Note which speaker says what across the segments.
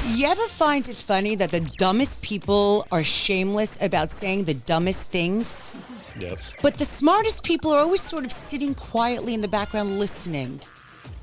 Speaker 1: You ever find it funny that the dumbest people are shameless about saying the dumbest things?
Speaker 2: Yep.
Speaker 1: But the smartest people are always sort of sitting quietly in the background listening.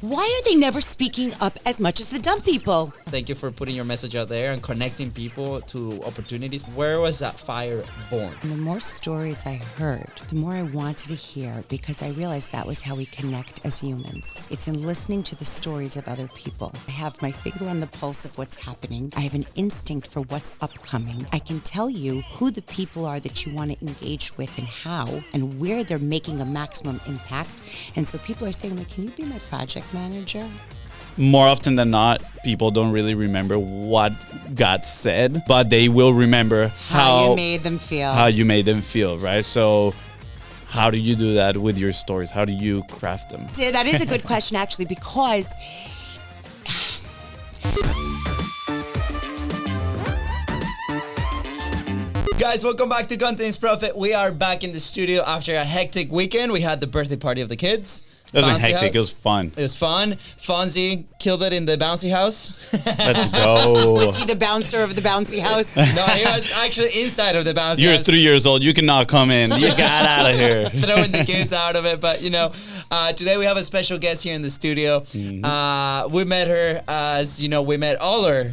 Speaker 1: Why are they never speaking up as much as the dumb people?
Speaker 3: Thank you for putting your message out there and connecting people to opportunities. Where was that fire born?
Speaker 1: And the more stories I heard, the more I wanted to hear, because I realized that was how we connect as humans. It's in listening to the stories of other people. I have my finger on the pulse of what's happening. I have an instinct for what's upcoming. I can tell you who the people are that you want to engage with and how, and where they're making a maximum impact. And so people are saying, like, can you be my project manager?
Speaker 2: More often than not, people don't really remember what got said, but they will remember
Speaker 1: How you made them feel.
Speaker 2: How you made them feel, right? So how do you do that with your stories? How do you craft them?
Speaker 1: That is a good question, actually, because
Speaker 3: Guys, welcome back to Content is Profit. We are back in the studio after a hectic weekend. We had the birthday party of the kids.
Speaker 2: It wasn't
Speaker 3: Bouncy
Speaker 2: hectic,
Speaker 3: house.
Speaker 2: it was fun.
Speaker 3: It was fun. Fonzie killed it in the bouncy house.
Speaker 2: Let's go.
Speaker 1: was he the bouncer of the bouncy house?
Speaker 3: No, he was actually inside of the bouncy
Speaker 2: You're
Speaker 3: house.
Speaker 2: 3 years old, you cannot come in. You got out of here.
Speaker 3: Throwing the kids out of it. But, today we have a special guest here in the studio. Mm-hmm. We met her as, we met all our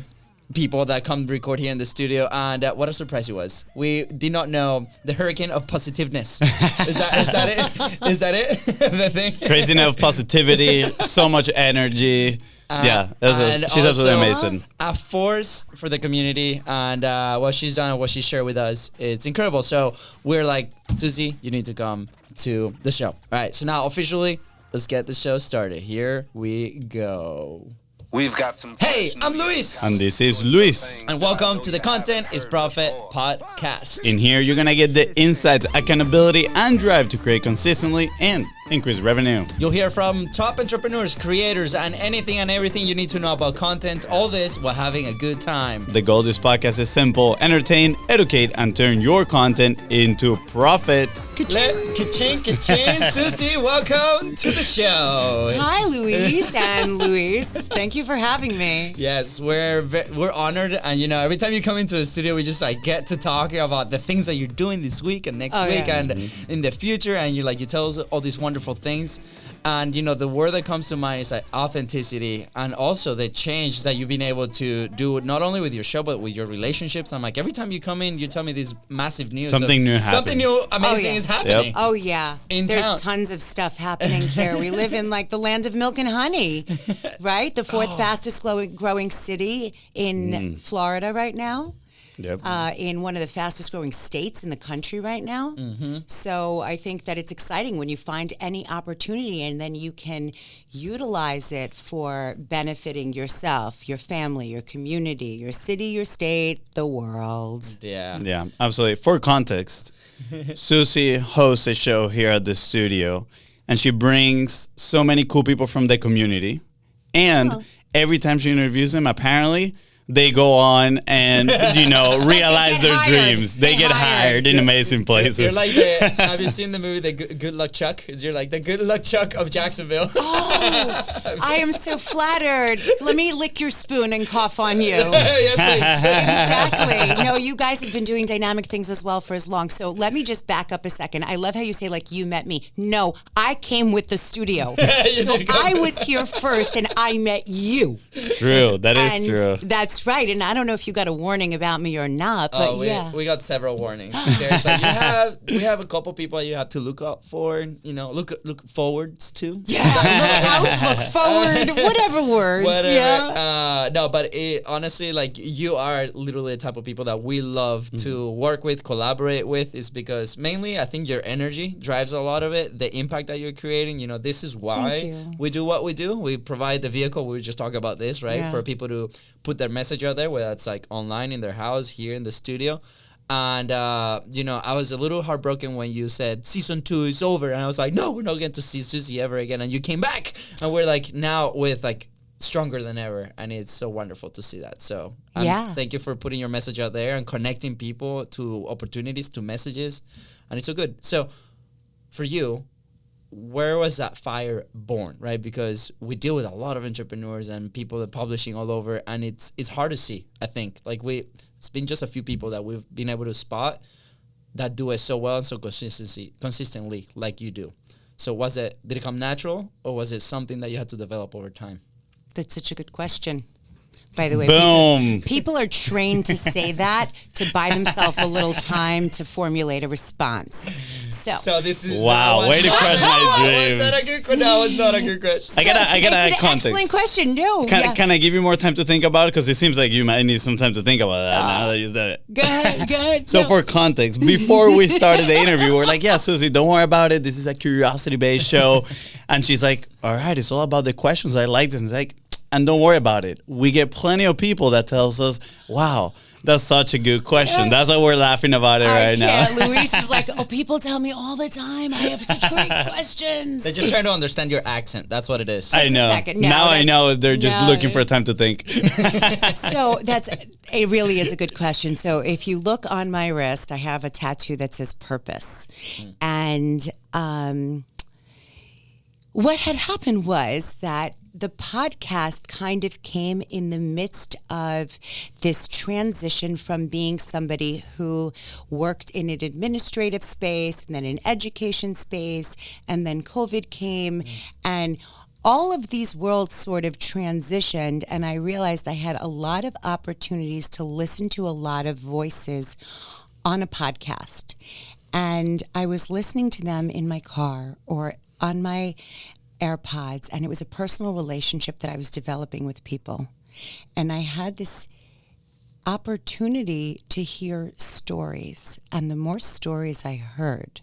Speaker 3: people that come record here in the studio, and what a surprise it was. We did not know the hurricane of positiveness. Is that it? Is that it? The thing?
Speaker 2: Craziness of positivity, so much energy. She's absolutely amazing.
Speaker 3: A force for the community, and what she's done and what she shared with us, it's incredible. So we're like, Suzie, you need to come to the show. All right, so now officially, let's get the show started. Here we go.
Speaker 4: We've got some.
Speaker 3: Hey, I'm Luis.
Speaker 2: And this is Luis.
Speaker 3: And welcome to the Content is Profit podcast.
Speaker 2: In here, you're going to get the insights, accountability, and drive to create consistently and increase revenue.
Speaker 3: You'll hear from top entrepreneurs, creators, and anything and everything you need to know about content. All this while having a good time.
Speaker 2: The goal of this podcast is simple: entertain, educate, and turn your content into profit.
Speaker 3: Ka-ching, ka-ching. Suzie, welcome to the show.
Speaker 1: Hi, Luis and Luis. Thank you for having me.
Speaker 3: Yes, we're honored, and every time you come into the studio, we just get to talk about the things that you're doing this week and next week and in the future, and you tell us all these wonderful things. And the word that comes to mind is authenticity, and also the change that you've been able to do not only with your show but with your relationships. I'm like, every time you come in, you tell me this massive news.
Speaker 2: Something new happened.
Speaker 3: Something new, amazing is happening.
Speaker 2: Yep.
Speaker 1: Oh yeah, there's tons of stuff happening here. We live in the land of milk and honey, right? The fourth fastest growing city in Florida right now.
Speaker 2: Yep.
Speaker 1: In one of the fastest growing states in the country right now. Mm-hmm. So I think that it's exciting when you find any opportunity and then you can utilize it for benefiting yourself, your family, your community, your city, your state, the world.
Speaker 2: Yeah, absolutely. For context, Suzie hosts a show here at the studio, and she brings so many cool people from the community. And every time she interviews them, apparently they go on and, realize their dreams. They get hired in amazing places.
Speaker 3: You're like have you seen the movie The Good Luck Chuck? You're like the Good Luck Chuck of Jacksonville.
Speaker 1: Oh, I am so flattered. Let me lick your spoon and cough on you.
Speaker 3: Yes, please.
Speaker 1: Exactly. No, you guys have been doing dynamic things as well for as long. So let me just back up a second. I love how you say, you met me. No, I came with the studio. So I was here first and I met you.
Speaker 2: True. That is true.
Speaker 1: That's right. And I don't know if you got a warning about me or not, but
Speaker 3: we got several warnings. There's we have a couple people you have to look out for, look forwards to.
Speaker 1: Yeah, look out, look forward, whatever words. Yeah.
Speaker 3: No, but honestly, you are literally the type of people that we love to work with, collaborate with, is because mainly I think your energy drives a lot of it, the impact that you're creating. This is why we do what we do. We provide the vehicle. We just talk about this, right? Yeah. For people to put their message out there, whether it's online in their house, here in the studio. And, I was a little heartbroken when you said season 2 is over. And I was like, no, we're not going to see Suzie ever again. And you came back. And we're now with stronger than ever. And it's so wonderful to see that. So thank you for putting your message out there and connecting people to opportunities, to messages. And it's so good. So for you, where was that fire born, right? Because we deal with a lot of entrepreneurs and people that publishing all over, and it's hard to see, I think. Like it's been just a few people that we've been able to spot that do it so well and so consistently like you do. So did it come natural, or was it something that you had to develop over time?
Speaker 1: That's such a good question. By the way,
Speaker 2: Boom.
Speaker 1: People are trained to say that to buy themselves a little time to formulate a response. So
Speaker 3: this is
Speaker 2: wow, way to crush my dreams.
Speaker 3: Was that a good question? No, it's not a good question.
Speaker 2: I gotta add
Speaker 1: it's an
Speaker 2: context.
Speaker 1: excellent question. No,
Speaker 2: Can I give you more time to think about it? Because it seems like you might need some time to think about that now that you said it.
Speaker 1: Go ahead.
Speaker 2: So for context, before we started the interview, we're like, yeah, Suzie, don't worry about it. This is a curiosity-based show. And she's like, all right, it's all about the questions. I like this. And it's like, and don't worry about it. We get plenty of people that tells us, wow, that's such a good question. That's why we're laughing about it right now.
Speaker 1: Luis is like, oh, people tell me all the time I have such great questions.
Speaker 3: They're just trying to understand your accent. That's what it is.
Speaker 2: I know. Now I know they're just looking for time to think.
Speaker 1: So it really is a good question. So if you look on my wrist, I have a tattoo that says purpose. And what had happened was that the podcast kind of came in the midst of this transition from being somebody who worked in an administrative space and then an education space, and then COVID came, and all of these worlds sort of transitioned, and I realized I had a lot of opportunities to listen to a lot of voices on a podcast. And I was listening to them in my car or on my AirPods, and it was a personal relationship that I was developing with people. And I had this opportunity to hear stories. And the more stories I heard,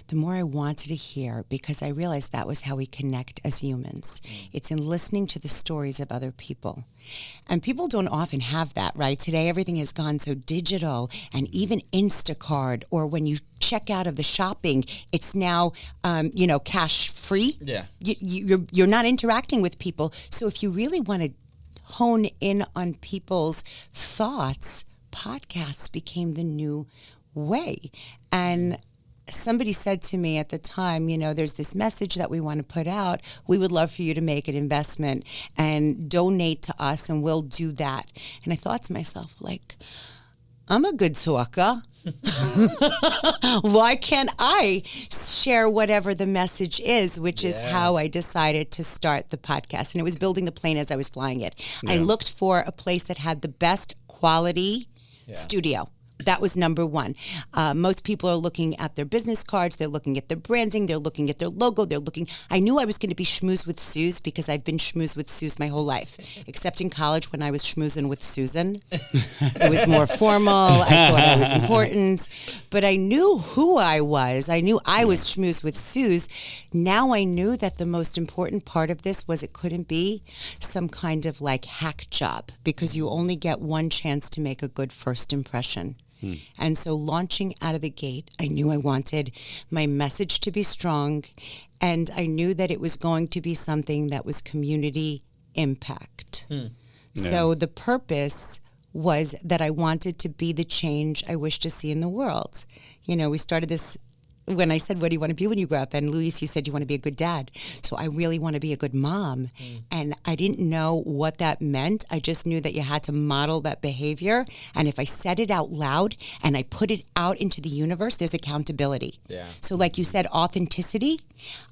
Speaker 1: the more I wanted to hear, because I realized that was how we connect as humans. It's in listening to the stories of other people. And people don't often have that, right? Today, everything has gone so digital, and even Instacart, or when you check out of the shopping, it's now, cash free.
Speaker 3: Yeah.
Speaker 1: You're not interacting with people. So if you really want to hone in on people's thoughts, podcasts became the new way. And somebody said to me at the time, there's this message that we want to put out. We would love for you to make an investment and donate to us, and we'll do that. And I thought to myself, like, I'm a good talker. Why can't I share whatever the message is, which is how I decided to start the podcast. And it was building the plane as I was flying it. Yeah. I looked for a place that had the best quality studio. That was number one. Most people are looking at their business cards. They're looking at their branding. They're looking at their logo. I knew I was going to be schmooze with Suze because I've been schmooze with Suze my whole life, except in college when I was schmoozing with Susan. It was more formal. I thought I was important. But I knew who I was. I knew I was schmooze with Suze. Now I knew that the most important part of this was it couldn't be some kind of like hack job, because you only get one chance to make a good first impression. And so launching out of the gate, I knew I wanted my message to be strong, and I knew that it was going to be something that was community impact. So the purpose was that I wanted to be the change I wish to see in the world. We started this when I said, what do you want to be when you grow up? And Luis, you said you want to be a good dad. So I really want to be a good mom. And I didn't know what that meant. I just knew that you had to model that behavior. And if I said it out loud and I put it out into the universe, there's accountability. Yeah. So like you said, authenticity,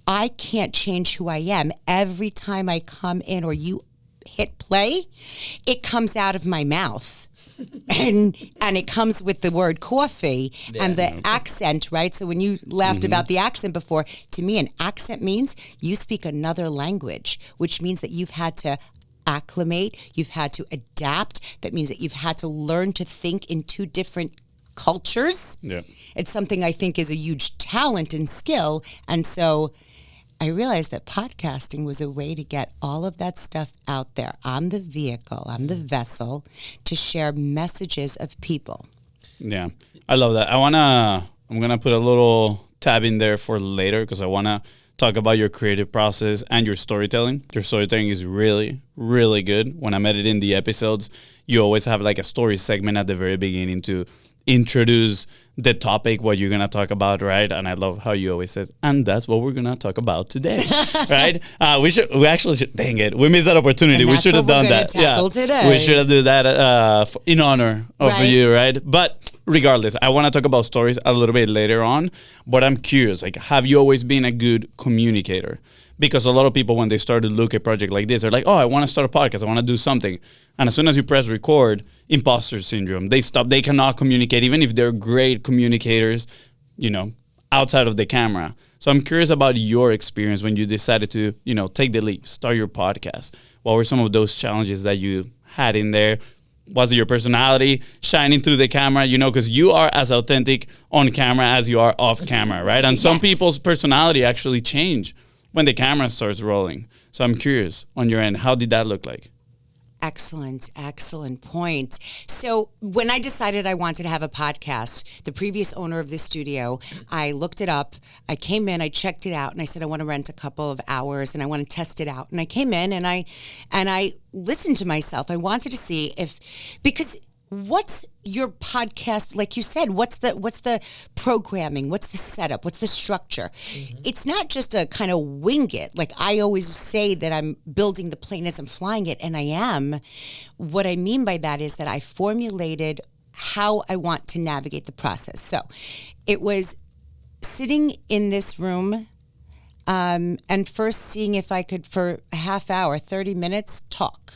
Speaker 1: I can't change who I am. Every time I come in or you hit play, it comes out of my mouth. and it comes with the word coffee and the accent, right? So when you laughed about the accent before, to me, an accent means you speak another language, which means that you've had to acclimate, you've had to adapt. That means that you've had to learn to think in two different cultures. Yeah. It's something I think is a huge talent and skill. And so I realized that podcasting was a way to get all of that stuff out there. I'm the vehicle, I'm the vessel to share messages of people. Yeah,
Speaker 2: I love that. I'm going to put a little tab in there for later, because I want to talk about your creative process and your storytelling. Your storytelling is really, really good. When I'm editing the episodes, you always have like a story segment at the very beginning to introduce the topic, what you're going to talk about, right? And I love how you always say, and that's what we're going to talk about today, right? We actually should, dang it, we missed that opportunity.
Speaker 1: And
Speaker 2: We should have done that.
Speaker 1: Today.
Speaker 2: We should have done that in honor of you, right? But regardless, I want to talk about stories a little bit later on, but I'm curious, like, have you always been a good communicator? Because a lot of people, when they start to look at a project like this, they're like, oh, I want to start a podcast. I want to do something. And as soon as you press record, imposter syndrome, they stop. They cannot communicate, even if they're great communicators, you know, outside of the camera. So I'm curious about your experience when you decided to, you know, take the leap, start your podcast. What were some of those challenges that you had in there? Was it your personality shining through the camera? You know, because you are as authentic on camera as you are off camera, right? And some people's personality actually change when the camera starts rolling. So I'm curious on your end, how did that look like?
Speaker 1: Excellent point. So when I decided I wanted to have a podcast, the previous owner of this studio, I looked it up. I came in, I checked it out, and I said, I want to rent a couple of hours and I want to test it out. And I came in and I listened to myself. I wanted to see because what's your podcast, like you said, what's the programming, what's the setup, what's the structure? Mm-hmm. It's not just a kind of wing it. Like I always say that I'm building the plane as I'm flying it, and I am. What I mean by that is that I formulated how I want to navigate the process. So it was sitting in this room and first seeing if I could, for a half hour, 30 minutes, talk.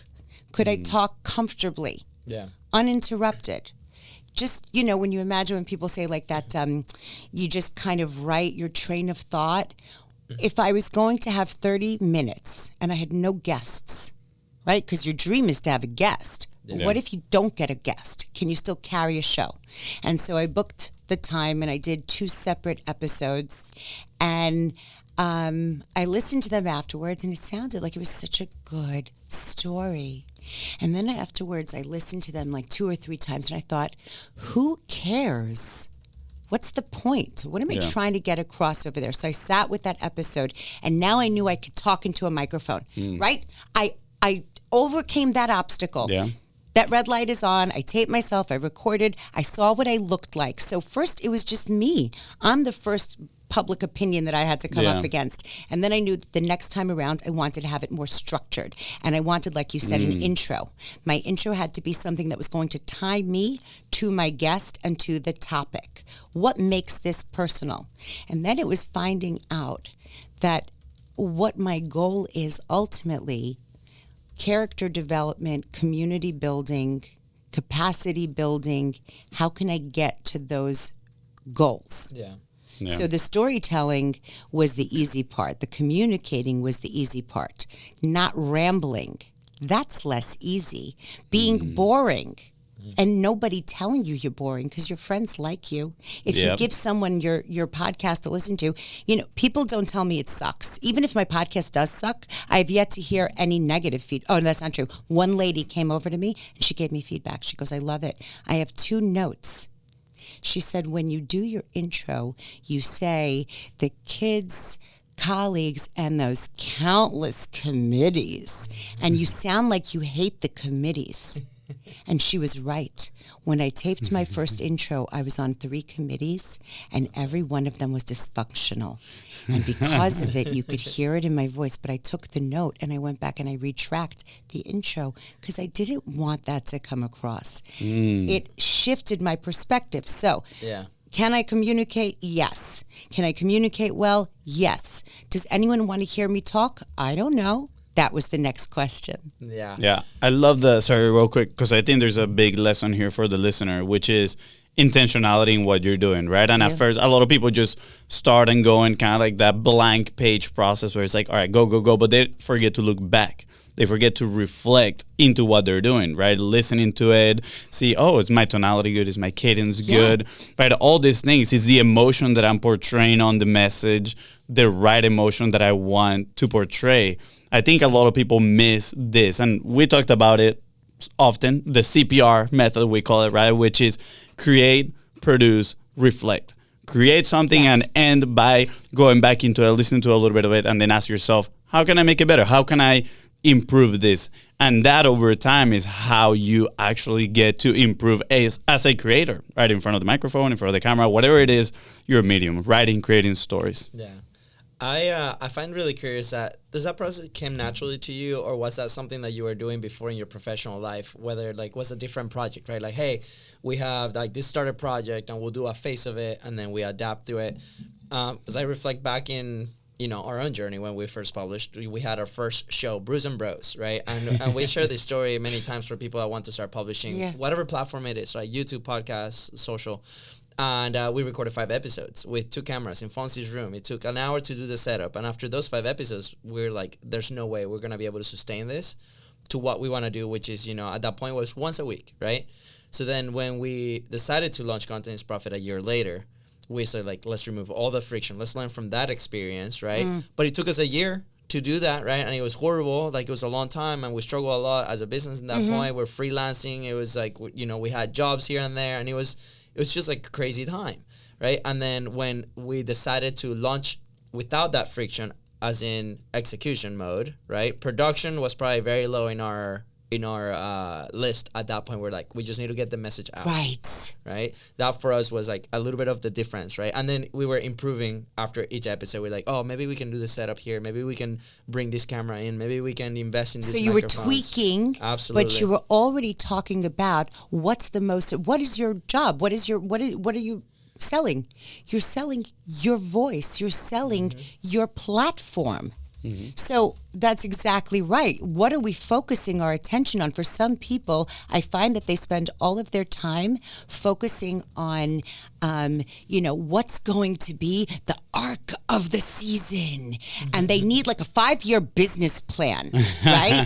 Speaker 1: Could I talk comfortably?
Speaker 3: Yeah.
Speaker 1: Uninterrupted. Just, you know, when you imagine when people say like that, you just kind of write your train of thought. If I was going to have 30 minutes and I had no guests, right? Because your dream is to have a guest. Yeah. What if you don't get a guest? Can you still carry a show? And so I booked the time and I did 2 separate episodes, and I listened to them afterwards, and it sounded like it was such a good story. And then afterwards, I listened to them like 2 or 3 times, and I thought, who cares? What's the point? What am I trying to get across over there? So I sat with that episode, and now I knew I could talk into a microphone, right? I overcame that obstacle. Yeah. That red light is on. I taped myself. I recorded. I saw what I looked like. So first, it was just me. I'm the first public opinion that I had to come up against. And then I knew that the next time around, I wanted to have it more structured. And I wanted, like you said, an intro. My intro had to be something that was going to tie me to my guest and to the topic. What makes this personal? And then it was finding out that what my goal is ultimately: character development, community building, capacity building. How can I get to those goals? Yeah. So the storytelling was the easy part. The communicating was the easy part. Not rambling. That's less easy. Being boring. And nobody telling you you're boring because your friends like you. If you give someone your podcast to listen to, you know, people don't tell me it sucks. Even if my podcast does suck, I've yet to hear any negative feedback. Oh, no, that's not true. One lady came over to me and she gave me feedback. She goes, I love it. I have 2 notes. She said, when you do your intro, you say the kids, colleagues, and those countless committees, and you sound like you hate the committees. And she was right. When I taped my first intro, I was on 3 committees, and every one of them was dysfunctional. And because of it, you could hear it in my voice. But I took the note, and I went back and I retracked the intro because I didn't want that to come across. It shifted my perspective. So, can I communicate? Yes. Can I communicate well? Yes. Does anyone want to hear me talk? I don't know. That was the next question.
Speaker 2: Yeah. I love sorry, real quick, because I think there's a big lesson here for the listener, which is intentionality in what you're doing, right? And at first, a lot of people just start and go in kind of like that blank page process where it's like, all right, go, but they forget to look back. They forget to reflect into what they're doing, right? Listening to it, see, oh, is my tonality good? Is my cadence good? Right? All these things. Is the emotion that I'm portraying on the message the right emotion that I want to portray? I think a lot of people miss this. And we talked about it often, the CPR method, we call it, right? Which is create, produce, reflect. Create something and end by going back into it, listen to a little bit of it, and then ask yourself, how can I make it better? How can I improve this? And that over time is how you actually get to improve as a creator, right? In front of the microphone, in front of the camera, whatever it is, your medium, writing, creating stories.
Speaker 3: Yeah. I find really curious that, does that process came naturally to you, or was that something that you were doing before in your professional life, whether like was a different project, right? Like, hey, we have like this started project and we'll do a face of it and then we adapt to it. As I reflect back in, you know, our own journey when we first published, we had our first show, Brews and Bros, right? And we share this story many times for people that want to start publishing, whatever platform it is, right? YouTube, podcasts, social. And we recorded 5 episodes with 2 cameras in Fonzie's room. It took an hour to do the setup. And after those 5 episodes, we're like, there's no way we're going to be able to sustain this to what we want to do, which is, you know, at that point was once a week, right? So then when we decided to launch Content is Profit a year later, we said, like, let's remove all the friction. Let's learn from that experience, right? But it took us a year to do that, right? And it was horrible. Like, it was a long time, and we struggled a lot as a business at that point. We're freelancing. It was like, you know, we had jobs here and there, and it was just like a crazy time, right? And then when we decided to launch without that friction, as in execution mode, right? Production was probably very low in our list at that point. We're like, we just need to get the message out. Right? That for us was like a little bit of the difference, right? And then we were improving after each episode. We're like, oh, maybe we can do the setup here. Maybe we can bring this camera in. Maybe we can invest in this.
Speaker 1: So you were tweaking,
Speaker 3: absolutely,
Speaker 1: but you were already talking about what is your job? What are you selling? You're selling your voice. You're selling your platform. So that's exactly right. What are we focusing our attention on? For some people, I find that they spend all of their time focusing on, what's going to be the arc of the season. And they need like a 5-year business plan, right?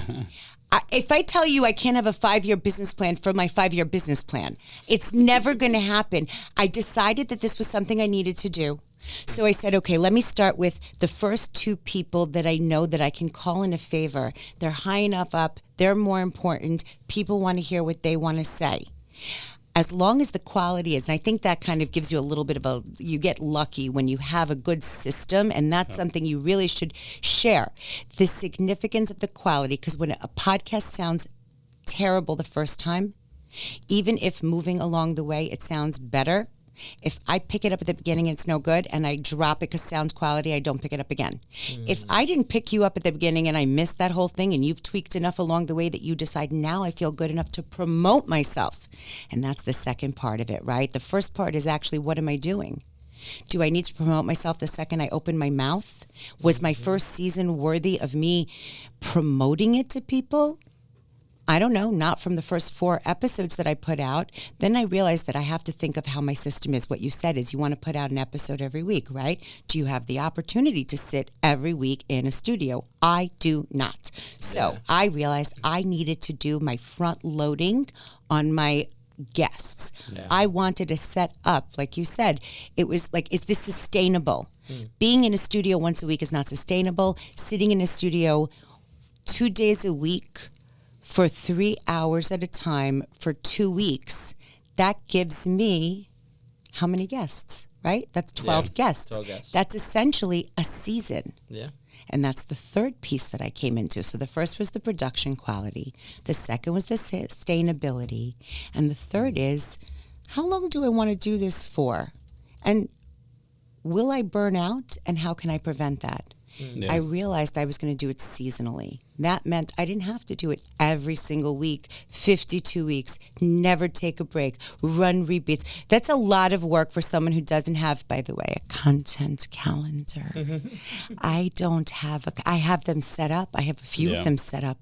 Speaker 1: If I tell you I can't have a 5-year business plan for my 5-year business plan, it's never going to happen. I decided that this was something I needed to do. So I said, okay, let me start with the first 2 people that I know that I can call in a favor. They're high enough up. They're more important. People want to hear what they want to say. As long as the quality is, and I think that kind of gives you a little bit of you get lucky when you have a good system, and that's something you really should share. The significance of the quality, because when a podcast sounds terrible the first time, even if moving along the way it sounds better, if I pick it up at the beginning and it's no good and I drop it because sound's quality, I don't pick it up again. If I didn't pick you up at the beginning and I missed that whole thing and you've tweaked enough along the way that you decide now I feel good enough to promote myself. And that's the second part of it, right? The first part is actually, what am I doing? Do I need to promote myself the second I open my mouth? Was my first season worthy of me promoting it to people? I don't know, not from the first 4 episodes that I put out. Then I realized that I have to think of how my system is. What you said is you want to put out an episode every week, right? Do you have the opportunity to sit every week in a studio? I do not. So I realized I needed to do my front loading on my guests. I wanted to set up, like you said, it was like, is this sustainable? Being in a studio once a week is not sustainable. Sitting in a studio 2 days a week for 3 hours at a time for 2 weeks, that gives me how many guests, right? That's 12 guests.
Speaker 3: 12 guests.
Speaker 1: That's essentially a season.
Speaker 3: Yeah.
Speaker 1: And that's the third piece that I came into. So the first was the production quality. The second was the sustainability. And the third is, how long do I want to do this for? And will I burn out? And how can I prevent that? I realized I was going to do it seasonally. That meant I didn't have to do it every single week, 52 weeks, never take a break, run repeats. That's a lot of work for someone who doesn't have, by the way, a content calendar. I don't have I have them set up. I have a few of them set up.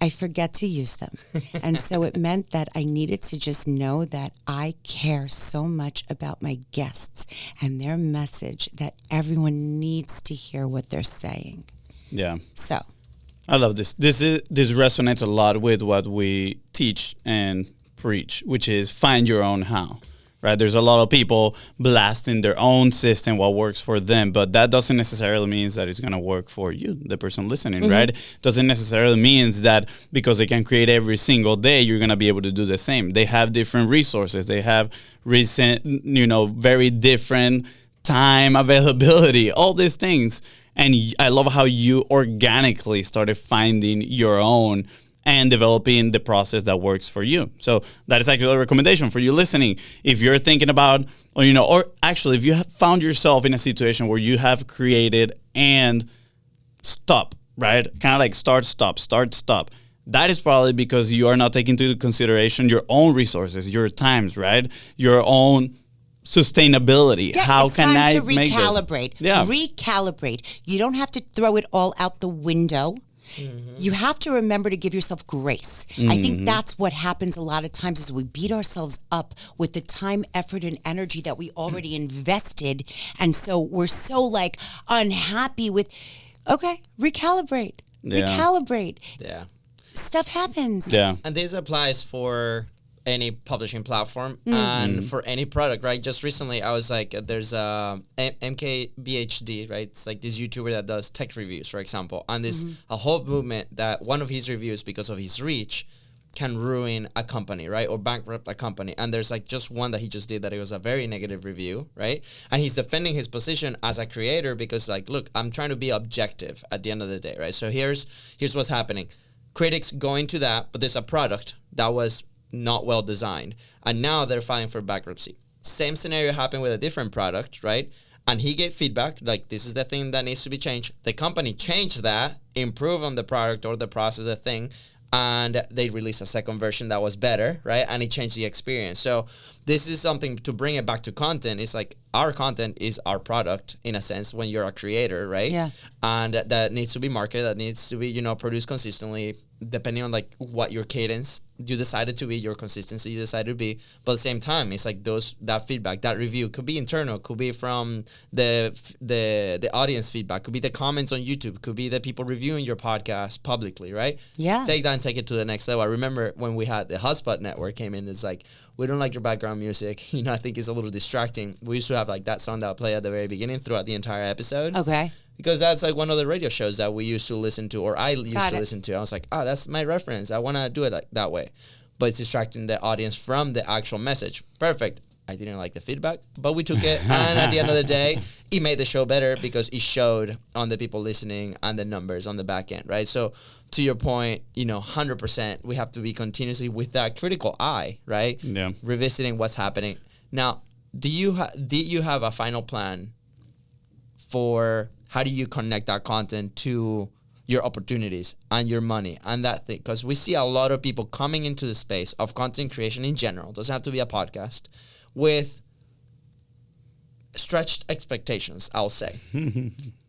Speaker 1: I forget to use them. And so it meant that I needed to just know that I care so much about my guests and their message that everyone needs to hear what they're saying.
Speaker 2: Yeah.
Speaker 1: So
Speaker 2: I love this. This resonates a lot with what we teach and preach, which is find your own how, right? There's a lot of people blasting their own system, what works for them, but that doesn't necessarily mean that it's going to work for you, the person listening, right? Doesn't necessarily mean that because they can create every single day, you're going to be able to do the same. They have different resources. They have very different time availability, all these things. And I love how you organically started finding your own and developing the process that works for you. So that is actually a recommendation for you listening. If you're thinking about, or actually if you have found yourself in a situation where you have created and stop, right? Kind of like start, stop. That is probably because you are not taking into consideration your own resources, your times, right? Your own sustainability.
Speaker 1: Yeah,
Speaker 2: How
Speaker 1: it's
Speaker 2: can
Speaker 1: time
Speaker 2: I
Speaker 1: to
Speaker 2: make
Speaker 1: recalibrate.
Speaker 2: this? Yeah.
Speaker 1: Recalibrate. You don't have to throw it all out the window. You have to remember to give yourself grace. I think that's what happens a lot of times is we beat ourselves up with the time, effort, and energy that we already invested. And so we're so like unhappy with, okay, recalibrate.
Speaker 3: Yeah.
Speaker 1: Stuff happens.
Speaker 2: Yeah.
Speaker 3: And this applies for any publishing platform and for any product, right? Just recently, I was like, there's MKBHD, right? It's like this YouTuber that does tech reviews, for example. And there's a whole movement that one of his reviews, because of his reach, can ruin a company, right? Or bankrupt a company. And there's like just one that he just did that it was a very negative review, right? And he's defending his position as a creator because like, look, I'm trying to be objective at the end of the day, right? So here's what's happening. Critics go into that, but there's a product that was not well designed, and now they're filing for bankruptcy. Same scenario happened with a different product, right? And he gave feedback, like, this is the thing that needs to be changed. The company changed that, improved on the product or the process, the thing, and they released a second version that was better, right? And it changed the experience. So this is something to bring it back to content. It's like our content is our product in a sense when you're a creator, right?
Speaker 1: Yeah.
Speaker 3: And that needs to be marketed, that needs to be, produced consistently, depending on like what your cadence you decided to be, your consistency you decided to be. But at the same time, it's like that feedback, that review could be internal, could be from the audience feedback, could be the comments on YouTube, could be the people reviewing your podcast publicly, right?
Speaker 1: Yeah.
Speaker 3: Take that and take it to the next level. I remember when we had the Hotspot network came in, it's like, we don't like your background music. I think it's a little distracting. We used to have like that song that would play at the very beginning throughout the entire episode.
Speaker 1: Okay.
Speaker 3: Because that's like one of the radio shows that we used to listen to, or I used to listen to. I was like, that's my reference. I want to do it like that way. But it's distracting the audience from the actual message. Perfect. I didn't like the feedback, but we took it. And at the end of the day, it made the show better because it showed on the people listening and the numbers on the back end, right? So to your point, 100%, we have to be continuously with that critical eye, right?
Speaker 2: Yeah.
Speaker 3: Revisiting what's happening. Now, did you have a final plan for how do you connect that content to your opportunities and your money and that thing? Because we see a lot of people coming into the space of content creation in general, doesn't have to be a podcast, with stretched expectations, I'll say.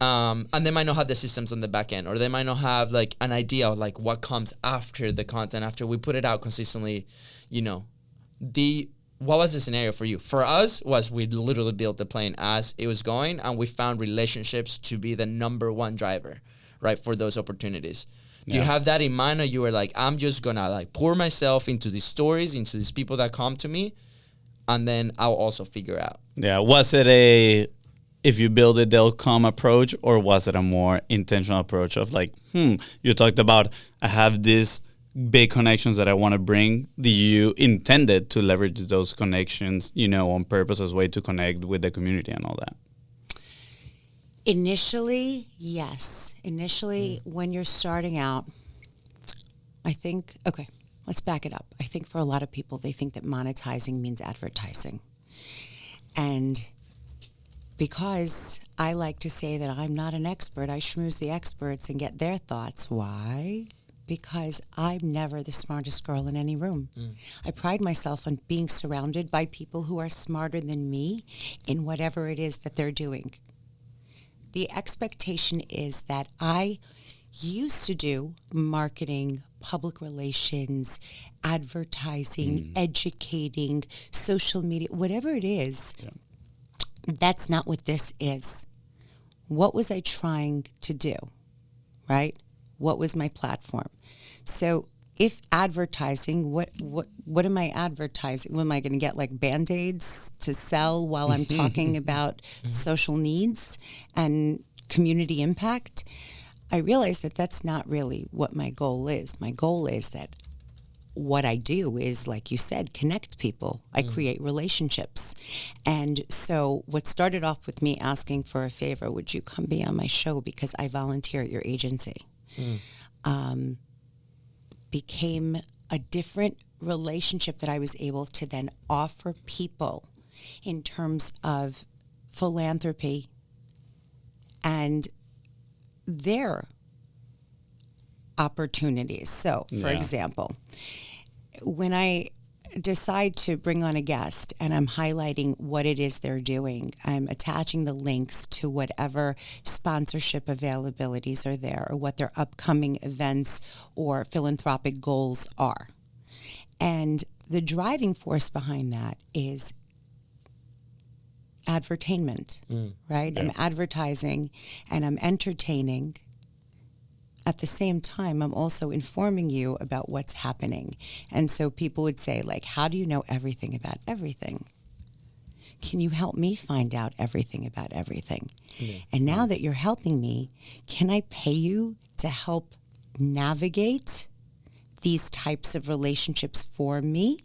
Speaker 3: And they might not have the systems on the back end, or they might not have like an idea of like what comes after the content, after we put it out consistently. What was the scenario for you? For us, was we literally built the plane as it was going, and we found relationships to be the number one driver, right, for those opportunities. Do you have that in mind, or you were like, I'm just gonna like pour myself into these stories, into these people that come to me, and then I'll also figure out?
Speaker 2: Yeah. Was it if you build it, they'll come approach, or was it a more intentional approach of like, you talked about, I have this big connections that I want to bring. Do you intended to leverage those connections, on purpose as a way to connect with the community and all that?
Speaker 1: Initially, yes. When you're starting out, I think, okay, let's back it up. I think for a lot of people, they think that monetizing means advertising. And because I like to say that I'm not an expert, I schmooze the experts and get their thoughts. Why? Because I'm never the smartest girl in any room. I pride myself on being surrounded by people who are smarter than me in whatever it is that they're doing. The expectation is that I used to do marketing, public relations, advertising, educating, social media, whatever it is. Yeah. That's not what this is. What was I trying to do, right? What was my platform? So if advertising, what am I advertising? Am I going to get like Band-Aids to sell while I'm talking about social needs and community impact? I realize that that's not really what my goal is. My goal is that what I do is, like you said, connect people. I create relationships. And so what started off with me asking for a favor, would you come be on my show because I volunteer at your agency, became a different relationship that I was able to then offer people in terms of philanthropy and their opportunities. So, for example, when I decide to bring on a guest and I'm highlighting what it is they're doing, I'm attaching the links to whatever sponsorship availabilities are there or what their upcoming events or philanthropic goals are. And the driving force behind that is advertainment, right? Yeah. I'm advertising and I'm entertaining. At the same time, I'm also informing you about what's happening. And so people would say, like, how do you know everything about everything? Can you help me find out everything about everything? Yeah. And now that you're helping me, can I pay you to help navigate these types of relationships for me?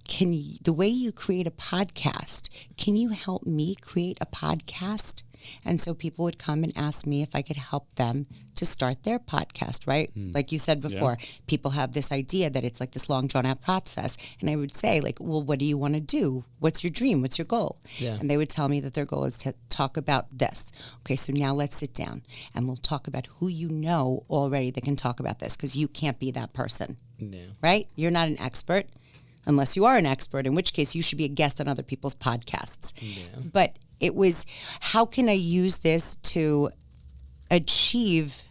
Speaker 1: Can you, the way you create a podcast, can you help me create a podcast? And so people would come and ask me if I could help them to start their podcast, right? Like you said before, people have this idea that it's like this long drawn out process. And I would say, like, well, what do you want to do? What's your dream? What's your goal? Yeah. And they would tell me that their goal is to talk about this. Okay, so now let's sit down and we'll talk about who you know already that can talk about this, because you can't be that person, right? You're not an expert. Unless you are an expert, in which case you should be a guest on other people's podcasts. Yeah. But it was, how can I use this to achieve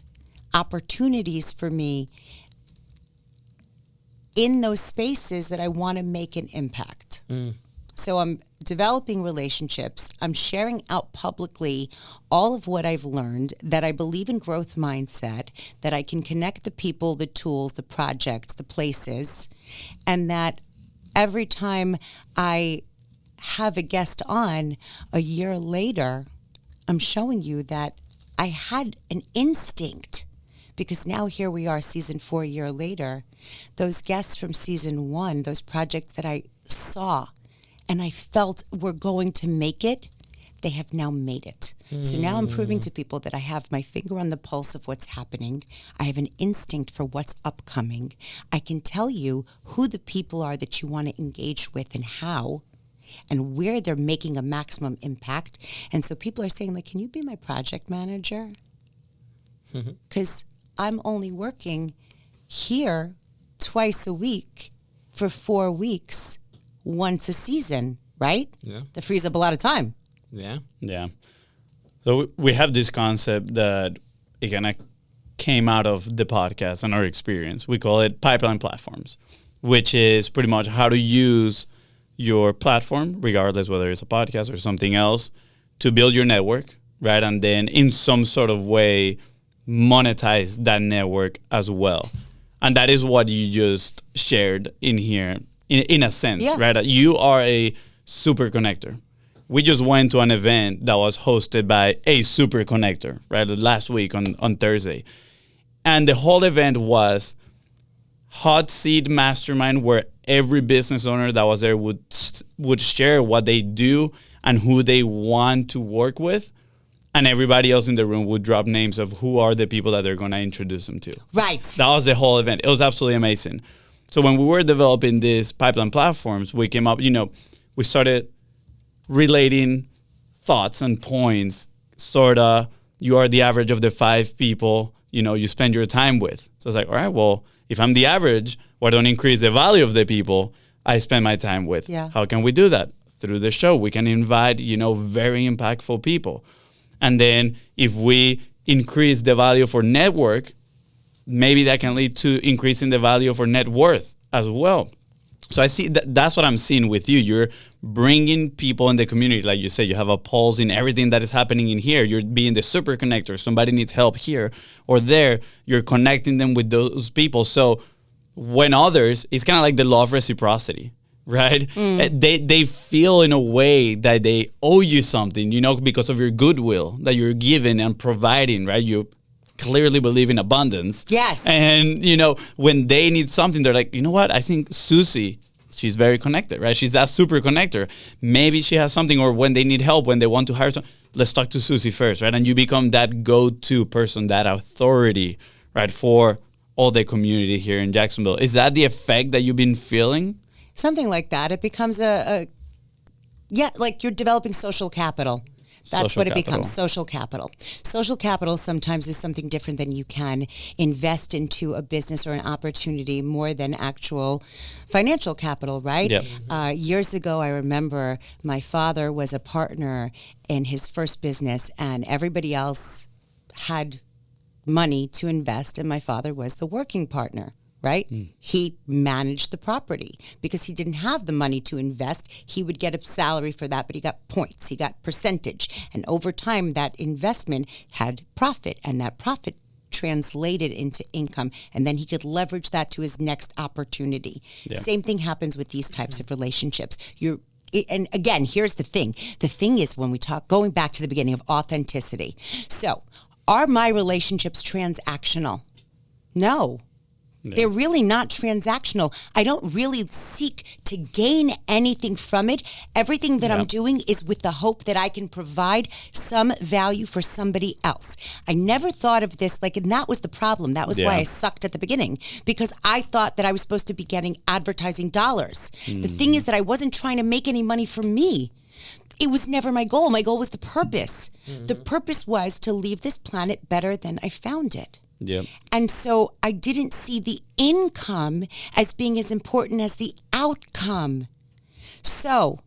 Speaker 1: opportunities for me in those spaces that I want to make an impact? So I'm developing relationships. I'm sharing out publicly all of what I've learned, that I believe in growth mindset, that I can connect the people, the tools, the projects, the places, and that every time I have a guest on a year later, I'm showing you that I had an instinct, because now here we are, season 4, a year later. Those guests from season 1, those projects that I saw and I felt were going to make it, they have now made it. So now I'm proving to people that I have my finger on the pulse of what's happening. I have an instinct for what's upcoming. I can tell you who the people are that you want to engage with and how, and where they're making a maximum impact. And so people are saying, like, can you be my project manager? Because I'm only working here twice a week for 4 weeks, once a season, right? Yeah. That frees up a lot of time.
Speaker 2: Yeah. Yeah. So we have this concept that it kind of came out of the podcast and our experience. We call it pipeline platforms, which is pretty much how to use your platform, regardless whether it's a podcast or something else, to build your network, right? And then in some sort of way, monetize that network as well. And that is what you just shared in here, in a sense, right? You are a super connector. We just went to an event that was hosted by a super connector, right? Last week on Thursday. And the whole event was hot seat mastermind, where every business owner that was there would share what they do and who they want to work with. And everybody else in the room would drop names of who are the people that they're going to introduce them to.
Speaker 1: Right.
Speaker 2: That was the whole event. It was absolutely amazing. So when we were developing these pipeline platforms, we came up, we started relating thoughts and points, sort of, you are the average of the 5 people, you spend your time with. So it's like, all right, well, if I'm the average, why don't increase the value of the people I spend my time with? Yeah. How can we do that? Through the show, we can invite, very impactful people. And then if we increase the value for network, maybe that can lead to increasing the value for net worth as well. So I see that's what I'm seeing with you. You're bringing people in the community. Like you said, you have a pulse in everything that is happening in here. You're being the super connector. Somebody needs help here or there. You're connecting them with those people. So when others, it's kind of like the law of reciprocity, right? They feel in a way that they owe you something, because of your goodwill that you're giving and providing, right? You clearly believe in abundance.
Speaker 1: Yes.
Speaker 2: And, you know, when they need something, they're like, you know what? I think Suzie, she's very connected, right? She's that super connector. Maybe she has something, or when they need help, when they want to hire someone, let's talk to Suzie first, right? And you become that go-to person, that authority, right, for all the community here in Jacksonville. Is that the effect that you've been feeling?
Speaker 1: Something like that. It becomes like you're developing social capital. That's
Speaker 2: Social
Speaker 1: what it
Speaker 2: capital.
Speaker 1: becomes, social capital. Social capital sometimes is something different than you can invest into a business or an opportunity more than actual financial capital, right?
Speaker 2: Yep.
Speaker 1: Years ago, I remember my father was a partner in his first business, and everybody else had money to invest, and my father was the working partner. Right? He managed the property because he didn't have the money to invest. He would get a salary for that, but he got points, he got percentage. And over time, that investment had profit, and that profit translated into income. And then he could leverage that to his next opportunity.
Speaker 2: Yeah.
Speaker 1: Same thing happens with these types of relationships. And again, here's the thing. The thing is, when we talk, going back to the beginning of authenticity. So, are my relationships transactional? No. They're really not transactional. I don't really seek to gain anything from it. Everything that I'm doing is with the hope that I can provide some value for somebody else. I never thought of this and that was the problem. That was why I sucked at the beginning, because I thought that I was supposed to be getting advertising dollars. The thing is that I wasn't trying to make any money for me. It was never my goal. My goal was the purpose. The purpose was to leave this planet better than I found it.
Speaker 2: Yep.
Speaker 1: And so I didn't see the income as being as important as the outcome. So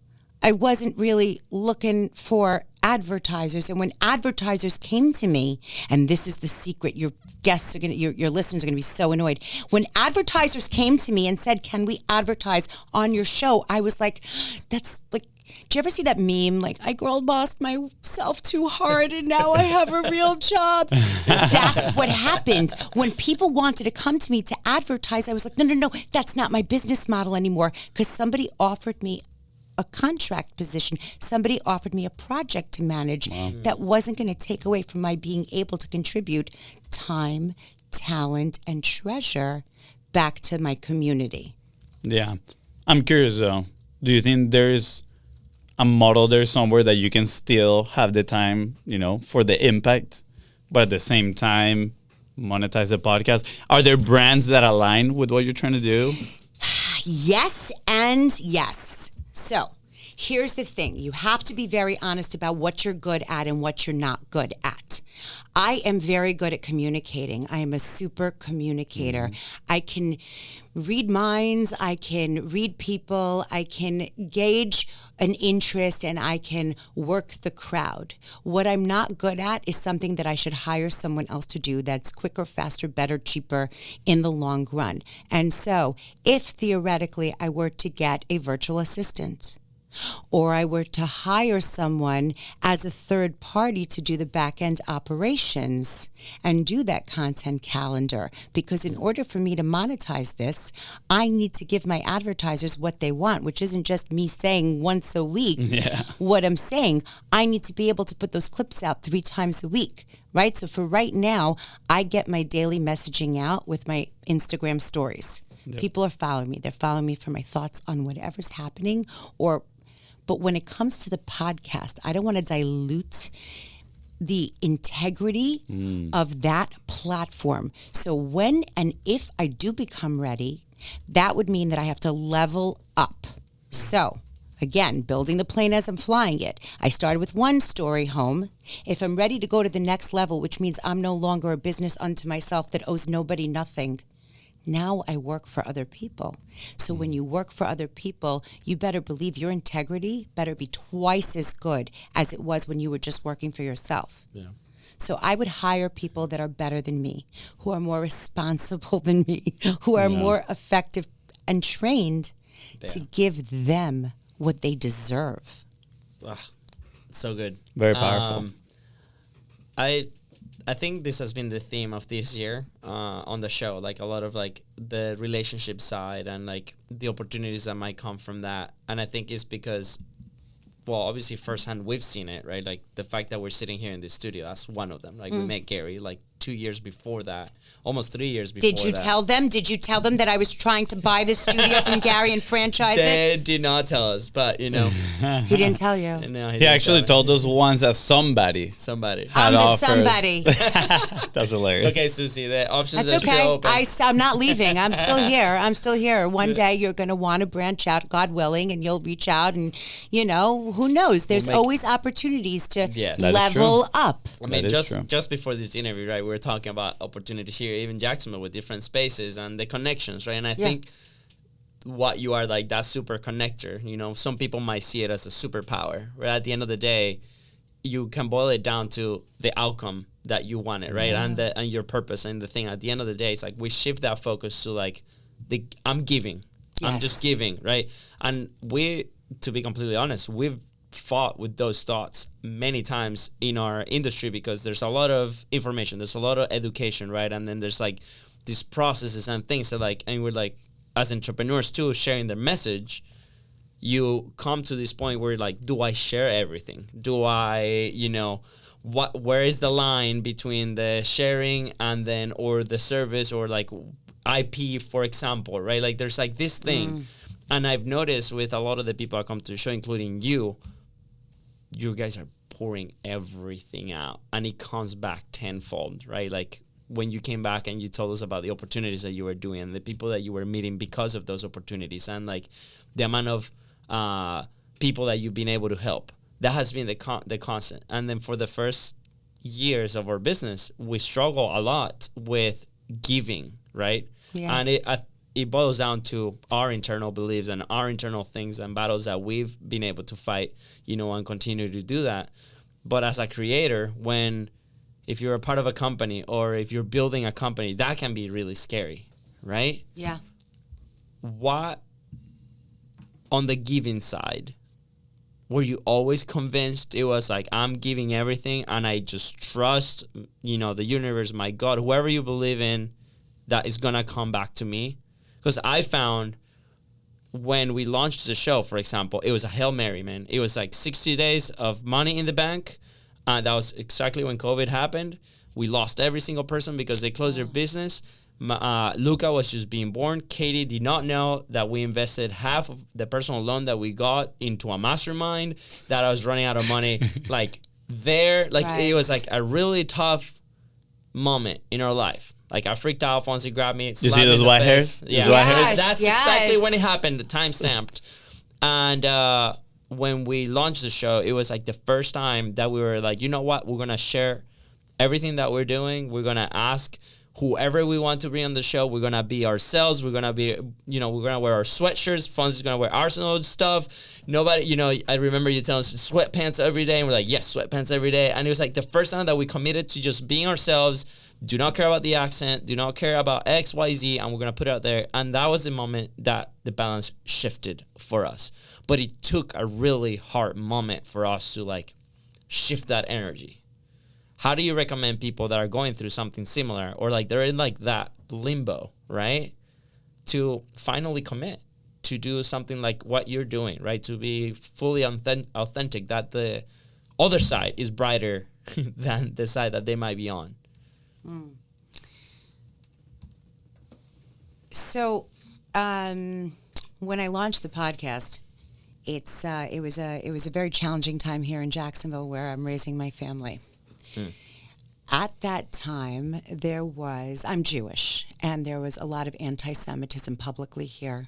Speaker 1: I wasn't really looking for advertisers. And when advertisers came to me, and this is the secret, your guests are going to, your listeners are going to be so annoyed. When advertisers came to me and said, "Can we advertise on your show?" I was like, that's like, do you ever see that meme? Like, I girl bossed myself too hard and now I have a real job. That's what happened. When people wanted to come to me to advertise, I was like, no, that's not my business model anymore. Because somebody offered me a contract position. Somebody offered me a project to manage that wasn't going to take away from my being able to contribute time, talent, and treasure back to my community.
Speaker 2: Yeah. I'm curious, though. Do you think there's a model there somewhere that you can still have the time, for the impact, but at the same time monetize the podcast? Are there brands that align with what you're trying to do?
Speaker 1: Yes and yes. So here's the thing. You have to be very honest about what you're good at and what you're not good at. I am very good at communicating. I am a super communicator. I can read minds. I can read people. I can gauge an interest, and I can work the crowd. What I'm not good at is something that I should hire someone else to do that's quicker, faster, better, cheaper in the long run. And so if theoretically I were to get a virtual assistant, or I were to hire someone as a third party to do the back-end operations and do that content calendar, because in order for me to monetize this, I need to give my advertisers what they want, which isn't just me saying once a week what I'm saying. I need to be able to put those clips out 3 times a week, right? So for right now, I get my daily messaging out with my Instagram stories. Yep. People are following me. They're following me for my thoughts on whatever's happening, but when it comes to the podcast, I don't want to dilute the integrity of that platform. So when and if I do become ready, that would mean that I have to level up. So again, building the plane as I'm flying it. I started with 1 story home. If I'm ready to go to the next level, which means I'm no longer a business unto myself that owes nobody nothing, now I work for other people. So when you work for other people, you better believe your integrity better be twice as good as it was when you were just working for yourself. Yeah. So I would hire people that are better than me, who are more responsible than me, who are more effective and trained to give them what they deserve.
Speaker 3: It's so good.
Speaker 2: Very powerful.
Speaker 3: I think this has been the theme of this year on the show, like a lot of like the relationship side and like the opportunities that might come from that. And I think it's because, well, obviously firsthand we've seen it, right? Like the fact that we're sitting here in this studio, that's one of them. Like we met Gary, like 2 years before that, almost 3 years before that.
Speaker 1: Did you tell them? Did you tell them that I was trying to buy the studio from Gary and franchise
Speaker 3: They
Speaker 1: it?
Speaker 3: did not tell us, but
Speaker 1: He didn't tell you.
Speaker 3: No,
Speaker 2: He actually told us once that somebody.
Speaker 3: somebody.
Speaker 1: I'm the
Speaker 2: offered.
Speaker 1: somebody.
Speaker 2: That's hilarious.
Speaker 3: It's okay, Susie. The options
Speaker 1: That's
Speaker 3: are still
Speaker 1: okay.
Speaker 3: open.
Speaker 1: I'm not leaving. I'm still here. I'm still here. One day you're going to want to branch out, God willing, and you'll reach out and, who knows? There's always opportunities to
Speaker 3: Yes. That is
Speaker 1: level up.
Speaker 3: I mean,
Speaker 2: That is true.
Speaker 3: just before this interview, right, we were talking about opportunities here, even Jacksonville with different spaces and the connections, right? And I think what you are like, that super connector, some people might see it as a superpower, right? At the end of the day, you can boil it down to the outcome that you wanted, right? And your purpose and the thing. At the end of the day, it's like we shift that focus to like, I'm giving. I'm just giving, right? And to be completely honest, we've fought with those thoughts many times in our industry because there's a lot of information, there's a lot of education, right? And then there's like these processes and things that like, and we're like, as entrepreneurs too, sharing their message, you come to this point where like, do I share everything? Do I, where is the line between the sharing and then, or the service or like IP, for example, right? Like there's like this thing. And I've noticed with a lot of the people that come to the show, including you guys are pouring everything out and it comes back tenfold, right? Like when you came back and you told us about the opportunities that you were doing and the people that you were meeting because of those opportunities and like the amount of people that you've been able to help, that has been the constant. And then for the first years of our business, we struggle a lot with giving, right?
Speaker 1: Yeah.
Speaker 3: And it boils down to our internal beliefs and our internal things and battles that we've been able to fight, and continue to do that. But as a creator, if you're a part of a company or if you're building a company, that can be really scary, right?
Speaker 1: Yeah.
Speaker 3: What, on the giving side, were you always convinced it was like, I'm giving everything and I just trust, the universe, my God, whoever you believe in, that is going to come back to me? Because I found when we launched the show, for example, it was a Hail Mary, man. It was like 60 days of money in the bank. That was exactly when COVID happened. We lost every single person because they closed their business. Luca was just being born. Katie did not know that we invested half of the personal loan that we got into a mastermind, that I was running out of money. It was like a really tough moment in our life. Like I freaked out once he grabbed me.
Speaker 2: You see those white hairs?
Speaker 3: Yeah, that's exactly when it happened. Time stamped. And when we launched the show, it was like the first time that we were like, you know what? We're gonna share everything that we're doing. We're gonna ask whoever we want to bring on the show. We're gonna be ourselves. We're gonna be, we're gonna wear our sweatshirts. Fonz is gonna wear Arsenal stuff. Nobody, I remember you telling us sweatpants every day, and we're like, yes, sweatpants every day. And it was like the first time that we committed to just being ourselves. Do not care about the accent. Do not care about X, Y, Z, and we're gonna put it out there. And that was the moment that the balance shifted for us. But it took a really hard moment for us to like shift that energy. How do you recommend people that are going through something similar or like they're in like that limbo, right? To finally commit to do something like what you're doing, right? To be fully authentic, that the other side is brighter than the side that they might be on.
Speaker 1: So, when I launched the podcast, it was a very challenging time here in Jacksonville, where I'm raising my family. At that time, I'm Jewish, and there was a lot of anti-Semitism publicly here.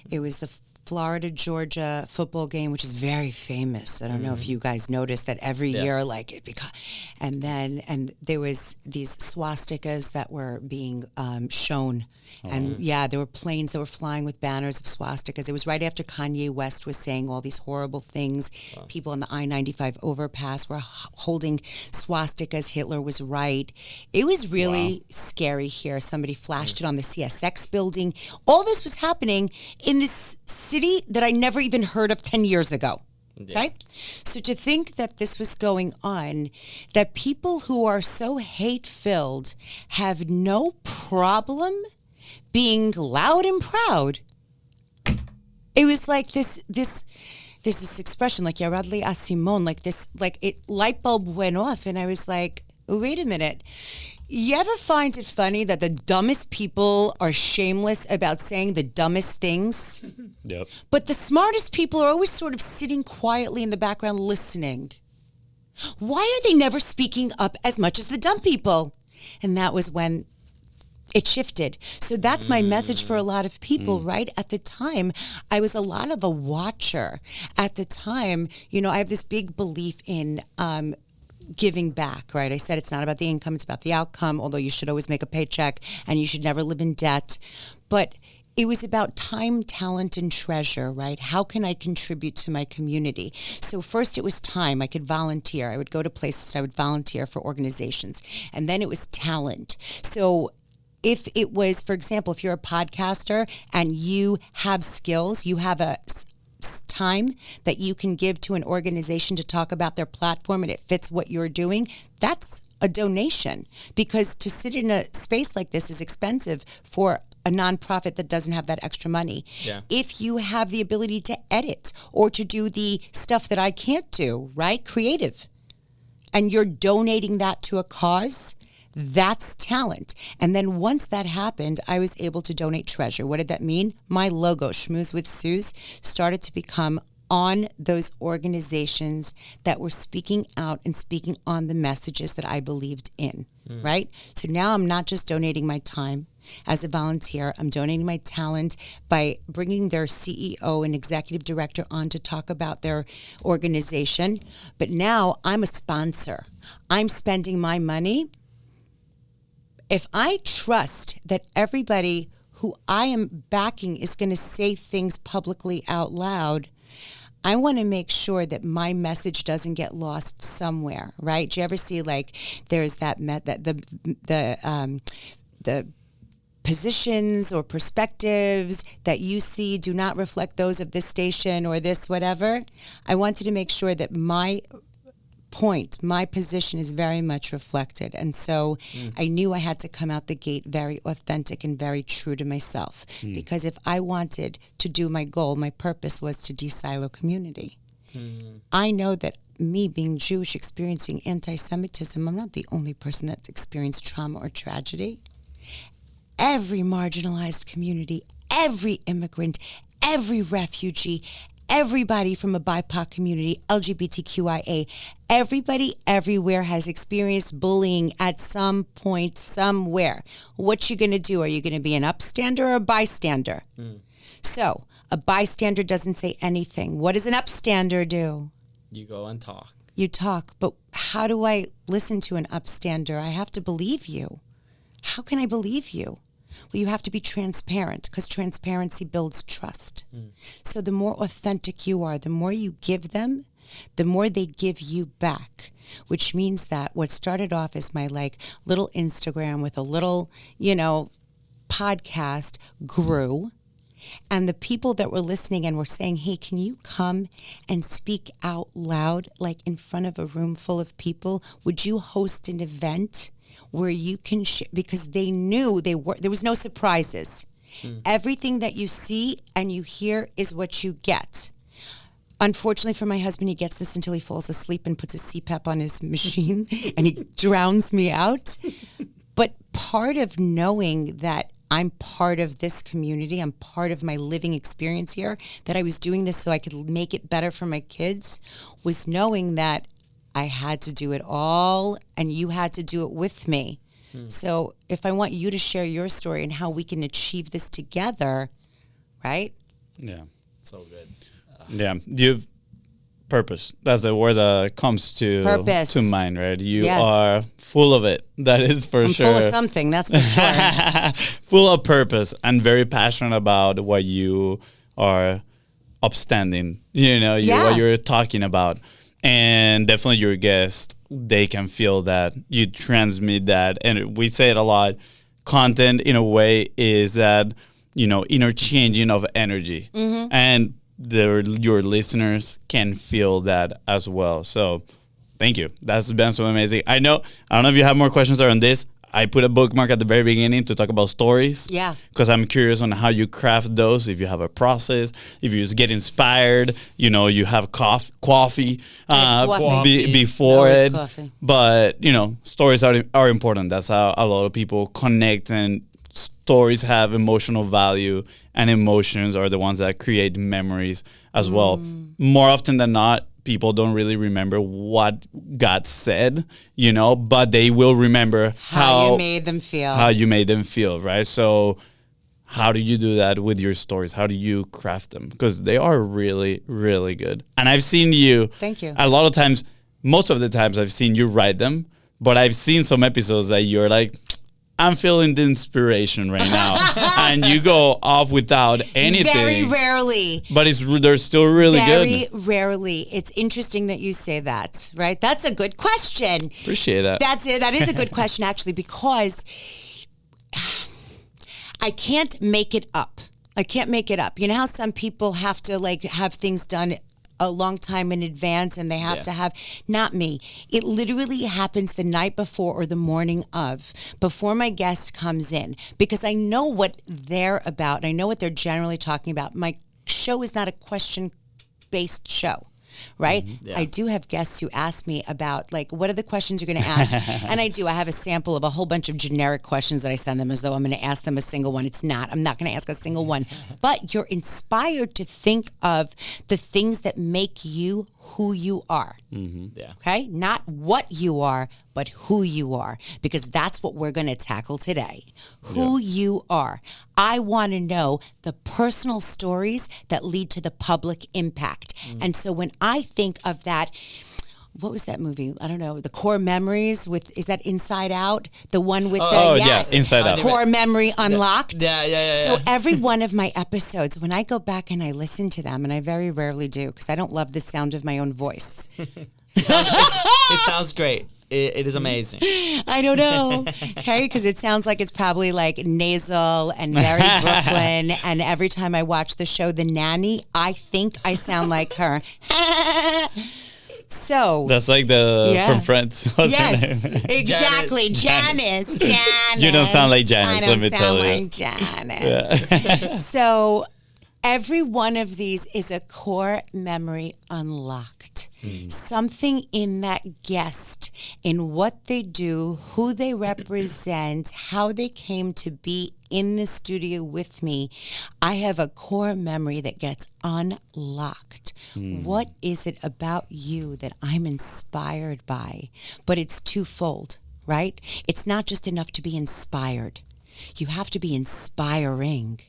Speaker 1: It was the Florida-Georgia football game, which is very famous. I don't know if you guys noticed that every year, like it and there was these swastikas that were being shown. And there were planes that were flying with banners of swastikas. It was right after Kanye West was saying all these horrible things. Wow. People on the I-95 overpass were holding swastikas. Hitler was right. It was really scary here. Somebody flashed it on the CSX building. All this was happening in this city that I never even heard of 10 years ago. Okay? So to think that this was going on, that people who are so hate-filled have no problem being loud and proud. It was like this expression, like Yarad li asimon, like this, like it light bulb went off, and I was like, oh, wait a minute. You ever find it funny that the dumbest people are shameless about saying the dumbest things?
Speaker 2: Yep.
Speaker 1: But the smartest people are always sort of sitting quietly in the background listening. Why are they never speaking up as much as the dumb people? And that was when it shifted. So that's my message for a lot of people, right? At the time, I was a lot of a watcher. At the time, I have this big belief in giving back, right? I said it's not about the income, it's about the outcome, although you should always make a paycheck and you should never live in debt. But it was about time, talent, and treasure, right? How can I contribute to my community? So first it was time. I could volunteer. I would go to places, I would volunteer for organizations. And then it was talent. So if it was, for example, if you're a podcaster and you have skills, you have a time that you can give to an organization to talk about their platform and it fits what you're doing, that's a donation. Because to sit in a space like this is expensive for a nonprofit that doesn't have that extra money.
Speaker 3: Yeah.
Speaker 1: If you have the ability to edit or to do the stuff that I can't do, right? Creative. And you're donating that to a cause, that's talent. And then once that happened, I was able to donate treasure. What did that mean? My logo, Schmooze with Suze, started to become on those organizations that were speaking out and speaking on the messages that I believed in, right? So now I'm not just donating my time as a volunteer. I'm donating my talent by bringing their CEO and executive director on to talk about their organization. But now I'm a sponsor. I'm spending my money. If I trust that everybody who I am backing is going to say things publicly out loud, I want to make sure that my message doesn't get lost somewhere, right? Do you ever see there's the positions or perspectives that you see do not reflect those of this station or this whatever? I wanted to make sure that my position is very much reflected. And so I knew I had to come out the gate very authentic and very true to myself. Because if I wanted to do my goal, my purpose was to de-silo community. I know that me being Jewish, experiencing anti-Semitism, I'm not the only person that's experienced trauma or tragedy. Every marginalized community, every immigrant, every refugee, everybody from a BIPOC community, LGBTQIA, everybody everywhere has experienced bullying at some point, somewhere. What you going to do? Are you going to be an upstander or a bystander? So a bystander doesn't say anything. What does an upstander do?
Speaker 3: You go and talk.
Speaker 1: You talk, but how do I listen to an upstander? I have to believe you. How can I believe you? Well, you have to be transparent because transparency builds trust. So the more authentic you are, the more you give them, the more they give you back, which means that what started off as my little Instagram with a little, podcast grew. And the people that were listening and were saying, hey, can you come and speak out loud, in front of a room full of people? Would you host an event where you can because they knew there was no surprises. Everything that you see and you hear is what you get. Unfortunately for my husband, he gets this until he falls asleep and puts a CPAP on his machine and he drowns me out. But part of knowing that I'm part of this community, I'm part of my living experience here, that I was doing this so I could make it better for my kids, was knowing that I had to do it all and you had to do it with me. So if I want you to share your story and how we can achieve this together, right?
Speaker 3: Yeah. So good.
Speaker 2: Yeah. You've purpose. That's the word that comes to mind, right? You are full of it. That is for sure.
Speaker 1: I'm full of something, that's for sure.
Speaker 2: Full of purpose and very passionate about what you are upstanding, what you're talking about. And definitely your guests, they can feel that. You transmit that. And we say it a lot. Content, in a way, is that, interchanging of energy. And your listeners can feel that as well. So thank you. That's been so amazing. I don't know if you have more questions on this. I put a bookmark at the very beginning to talk about stories.
Speaker 1: Yeah.
Speaker 2: Because I'm curious on how you craft those, if you have a process, if you just get inspired, you know, you have coffee before
Speaker 1: Always
Speaker 2: it.
Speaker 1: coffee.
Speaker 2: But, you know, stories are important. That's how a lot of people connect, and stories have emotional value, and emotions are the ones that create memories as well. More often than not, people don't really remember what got said, you know, but they will remember
Speaker 1: How you made them feel.
Speaker 2: How you made them feel, right? So how do you do that with your stories? How do you craft them? Because they are really, really good. And I've seen you.
Speaker 1: Thank you.
Speaker 2: A lot of times, most of the times I've seen you write them, but I've seen some episodes that you're like, I'm feeling the inspiration right now. And you go off without anything.
Speaker 1: Very rarely.
Speaker 2: But they're still really good.
Speaker 1: Very rarely. It's interesting that you say that, right? That's a good question.
Speaker 2: Appreciate that.
Speaker 1: That's it. That is a good question, actually, because I can't make it up. I can't make it up. You know how some people have to like have things done a long time in advance, and they have to have, not me. It literally happens the night before or the morning of, before my guest comes in, because I know what they're about. I know what they're generally talking about. My show is not a question-based show. Right? I do have guests who ask me about, like, what are the questions you're going to ask? And I do. I have a sample of a whole bunch of generic questions that I send them as though I'm going to ask them a single one. It's not. I'm not going to ask a single one. But you're inspired to think of the things that make you who you are. Okay? Not what you are, but who you are, because that's what we're going to tackle today. Who you are. I want to know the personal stories that lead to the public impact. And so when I think of that, what was that movie? I don't know. The Core Memories is that Inside Out? The one with
Speaker 2: Inside Out.
Speaker 1: Core Memory Unlocked.
Speaker 3: Yeah.
Speaker 1: So every one of my episodes, when I go back and I listen to them, and I very rarely do because I don't love the sound of my own voice.
Speaker 3: It sounds great. It is amazing.
Speaker 1: I don't know. Okay, because it sounds like it's probably like nasal and very Brooklyn. And every time I watch the show The Nanny, I think I sound like her. So
Speaker 2: that's like the from Friends. What's her name?
Speaker 1: Exactly. Janice.
Speaker 2: You don't sound like Janice.
Speaker 1: I
Speaker 2: let me tell you.
Speaker 1: like Janice. So every one of these is a core memory unlocked. Something in that guest, in what they do, who they represent, how they came to be in the studio with me, I have a core memory that gets unlocked. What is it about you that I'm inspired by? But it's twofold, right? It's not just enough to be inspired. You have to be inspiring.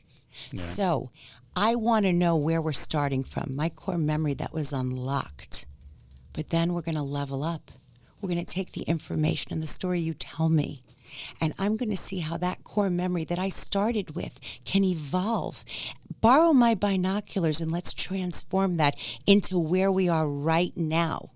Speaker 1: Yeah. So I want to know where we're starting from, my core memory that was unlocked. But then we're going to level up. We're going to take the information and the story you tell me, and I'm going to see how that core memory that I started with can evolve. Borrow my binoculars and let's transform that into where we are right now.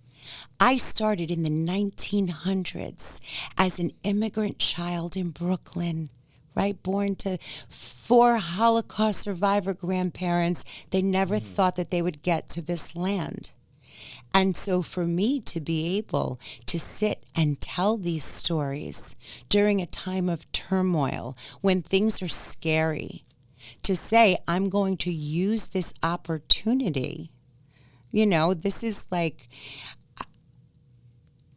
Speaker 1: I started in the 1900s as an immigrant child in Brooklyn, right? Born to 4 Holocaust survivor grandparents. They never thought that they would get to this land. And so for me to be able to sit and tell these stories during a time of turmoil, when things are scary, to say, I'm going to use this opportunity, you know, this is like,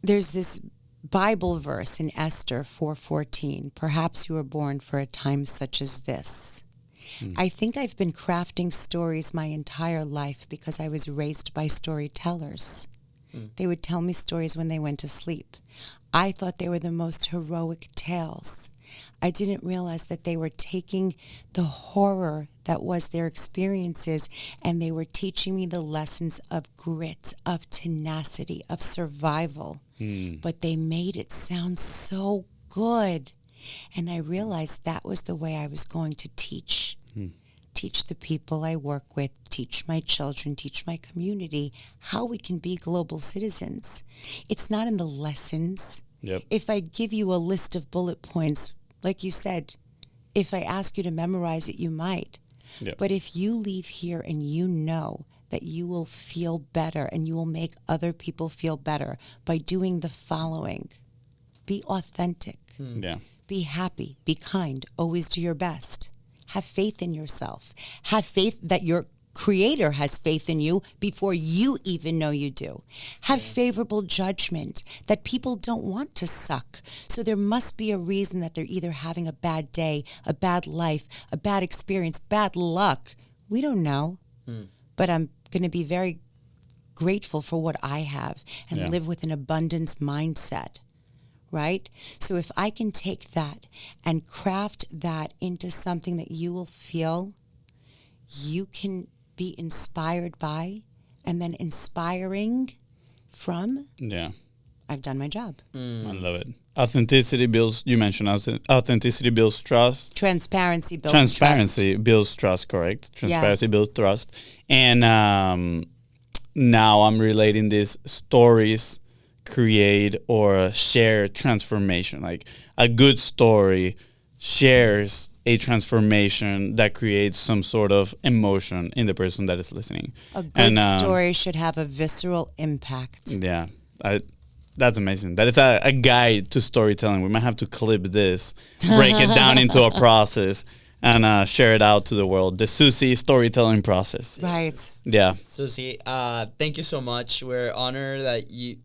Speaker 1: there's this Bible verse in Esther 4:14, perhaps you were born for a time such as this. I think I've been crafting stories my entire life because I was raised by storytellers. They would tell me stories when they went to sleep. I thought they were the most heroic tales. I didn't realize that they were taking the horror that was their experiences and they were teaching me the lessons of grit, of tenacity, of survival. But they made it sound so good. And I realized that was the way I was going to teach. Teach the people I work with, teach my children, teach my community how we can be global citizens. It's not in the lessons. If I give you a list of bullet points, like you said, if I ask you to memorize it, you might. But if you leave here and you know that you will feel better and you will make other people feel better by doing the following: be authentic. Be happy, be kind, always do your best. Have faith in yourself. Have faith that your Creator has faith in you before you even know you do. Have favorable judgment that people don't want to suck. So there must be a reason that they're either having a bad day, a bad life, a bad experience, bad luck. We don't know. But I'm going to be very grateful for what I have and live with an abundance mindset. Right? So if I can take that and craft that into something that you will feel you can be inspired by and then inspiring from, I've done my job.
Speaker 2: I love it. Authenticity builds, you mentioned authenticity builds trust.
Speaker 1: Transparency builds trust.
Speaker 2: Builds trust, correct. Transparency builds trust. And now I'm relating these stories create or share transformation. Like a good story shares a transformation that creates some sort of emotion in the person that is listening.
Speaker 1: A good story should have a visceral impact.
Speaker 2: Yeah, that's amazing. That is a guide to storytelling. We might have to clip this, break it down into a process, and share it out to the world. The Suzie storytelling process.
Speaker 1: Right.
Speaker 2: Yeah.
Speaker 3: Suzie, thank you so much. We're honored that we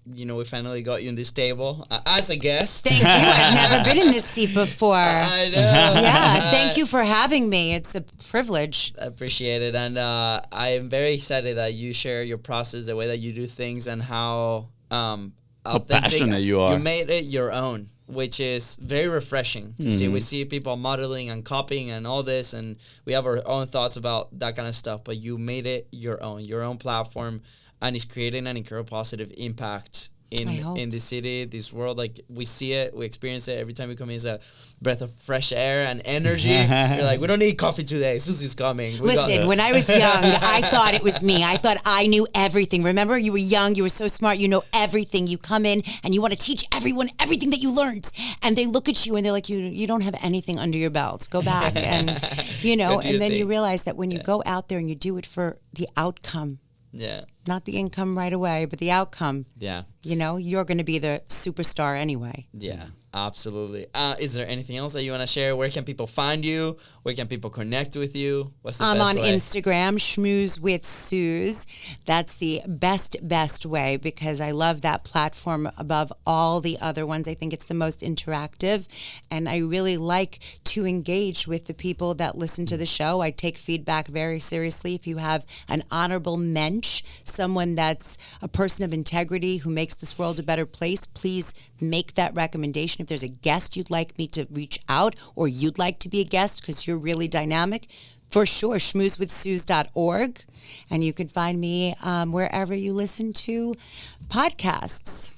Speaker 3: finally got you in this table as a guest.
Speaker 1: Thank you. I've never been in this seat before.
Speaker 3: I know.
Speaker 1: Yeah. Thank you for having me. It's a privilege.
Speaker 3: I appreciate it, and I am very excited that you share your process, the way that you do things, and how
Speaker 2: passionate you are.
Speaker 3: You made it your own, which is very refreshing to see. We see people modeling and copying and all this, and we have our own thoughts about that kind of stuff, but you made it your own platform, and it's creating an incredible positive impact in the city, this world. Like, we see it, we experience it every time we come in. It's a breath of fresh air and energy. You're like, we don't need coffee today, Susie's coming.
Speaker 1: Listen, when I was young, I thought it was me. I thought I knew everything. Remember, you were young, you were so smart, you know everything. You come in and you want to teach everyone everything that you learned, and they look at you and they're like, you don't have anything under your belt. Go back. And and then you realize that when you go out there and you do it for the outcome, not the income right away, but the outcome. Yeah. You're going to be the superstar anyway.
Speaker 3: Yeah, absolutely. Is there anything else that you want to share? Where can people find you? Where can people connect with you? What's the best way?
Speaker 1: I'm on Instagram, Schmooze with Suze. That's the best way, because I love that platform above all the other ones. I think it's the most interactive, and I really like to engage with the people that listen to the show. I take feedback very seriously. If you have an honorable mensch, someone that's a person of integrity who makes this world a better place, please make that recommendation. If there's a guest you'd like me to reach out, or you'd like to be a guest because you're really dynamic, for sure, schmoozewithsuze.org. And you can find me wherever you listen to podcasts.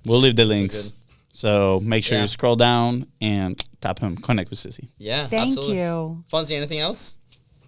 Speaker 2: We'll leave the links. So make sure you scroll down and tap him. Connect with Suzie.
Speaker 3: Yeah,
Speaker 1: Thank you.
Speaker 3: Fonzie, anything else?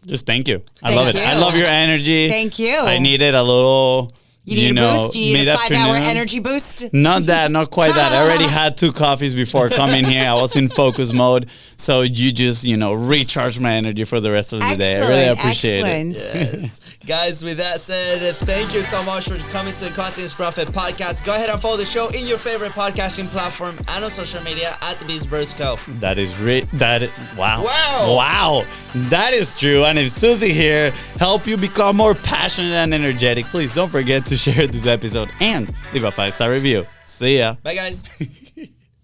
Speaker 2: Just thank you. I love it. I love your energy.
Speaker 1: Thank you.
Speaker 2: I needed a little...
Speaker 1: You need a boost? You need a 5-hour energy boost?
Speaker 2: Not quite that. I already had 2 coffees before coming here. I was in focus mode. So you just, recharge my energy for the rest of the day. I really appreciate it.
Speaker 3: Yes. Guys, with that said, thank you so much for coming to the Content Profit Podcast. Go ahead and follow the show in your favorite podcasting platform and on social media at The Beast Bros Co.
Speaker 2: That is wow. That is true. And if Suzie here help you become more passionate and energetic, please don't forget to share this episode and leave a 5-star review. See ya.
Speaker 3: Bye, guys.